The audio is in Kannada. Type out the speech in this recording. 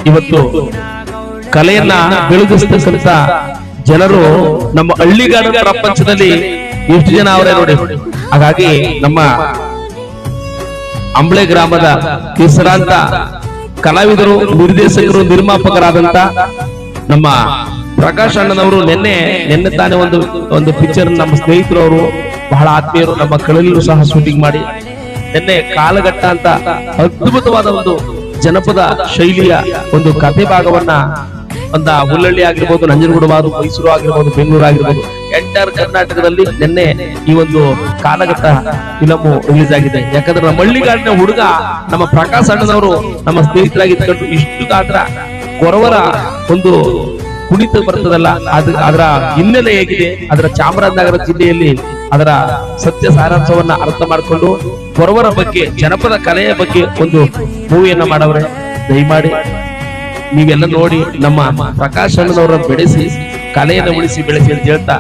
ಇವತ್ತು ಕಲೆಯನ್ನ ಬೆಳಗಿಸ್ತಕ್ಕಂತ ಜನರು ನಮ್ಮ ಹಳ್ಳಿಗಾಡ ಪ್ರಪಂಚದಲ್ಲಿ ಎಷ್ಟು ಜನ ಅವರೇ ನೋಡಿ. ಹಾಗಾಗಿ ನಮ್ಮ ಅಂಬಳೆ ಗ್ರಾಮದ ಹೆಸರಾಂತ ಕಲಾವಿದರು, ನಿರ್ದೇಶಕರು, ನಿರ್ಮಾಪಕರಾದಂತ ನಮ್ಮ ಪ್ರಕಾಶ್ ಅಣ್ಣನವರು ನಿನ್ನೆ ತಾನೇ ಒಂದು ಪಿಕ್ಚರ್ ನಮ್ಮ ಸ್ನೇಹಿತರು ಅವರು ಬಹಳ ಆತ್ಮೀಯರು ನಮ್ಮ ಕಳಲಿಯೂ ಸಹ ಶೂಟಿಂಗ್ ಮಾಡಿ ನಿನ್ನೆ ಕಾಲಘಟ್ಟ ಅಂತ ಅದ್ಭುತವಾದ ಒಂದು ಜನಪದ ಶೈಲಿಯ ಒಂದು ಕಥೆ ಭಾಗವನ್ನ ಒಂದು ಹುಲ್ಲಳ್ಳಿ ಆಗಿರ್ಬೋದು, ನಂಜನಗೂಡು, ಮೈಸೂರು ಆಗಿರ್ಬೋದು, ಬೆಂಗಳೂರು ಆಗಿರ್ಬೋದು, ಎಂಟರ್ ಕರ್ನಾಟಕದಲ್ಲಿ ನಿನ್ನೆ ಈ ಒಂದು ಕಾಲಘಟ್ಟ ಫಿಲಮು ರಿಲೀಸ್ ಆಗಿದೆ. ಯಾಕಂದ್ರೆ ನಮ್ಮ ಹಳ್ಳಿಗಾಡಿನ ಹುಡುಗ ನಮ್ಮ ಪ್ರಕಾಶ್ ಅಣ್ಣನವರು ನಮ್ಮ ಸ್ನೇಹಿತರಾಗಿದ್ಕೊಂಡು ಇಷ್ಟು ಗಾತ್ರ ಕೊರವರ ಒಂದು ಕುಣಿತ ಬರ್ತದಲ್ಲ, ಅದರ ಹಿನ್ನೆಲೆ ಹೇಗಿದೆ, ಅದರ ಚಾಮರಾಜನಗರ ಜಿಲ್ಲೆಯಲ್ಲಿ ಅದರ ಸತ್ಯ ಸಾರಾಂಶವನ್ನ ಅರ್ಥ ಮಾಡಿಕೊಂಡು ಕೊರವರ ಬಗ್ಗೆ, ಜನಪದ ಕಲೆಯ ಬಗ್ಗೆ ಒಂದು ಮೂವಿಯನ್ನ ಮಾಡವ್ರೆ. ದಯಮಾಡಿ ನೀವೆಲ್ಲ ನೋಡಿ ನಮ್ಮ ಪ್ರಕಾಶ್ ಅಣ್ಣನವರನ್ನು ಬೆಳೆಸಿ, ಕಲೆಯನ್ನು ಉಳಿಸಿ ಬೆಳೆಸಿ ಅಂತ ಹೇಳ್ತಾ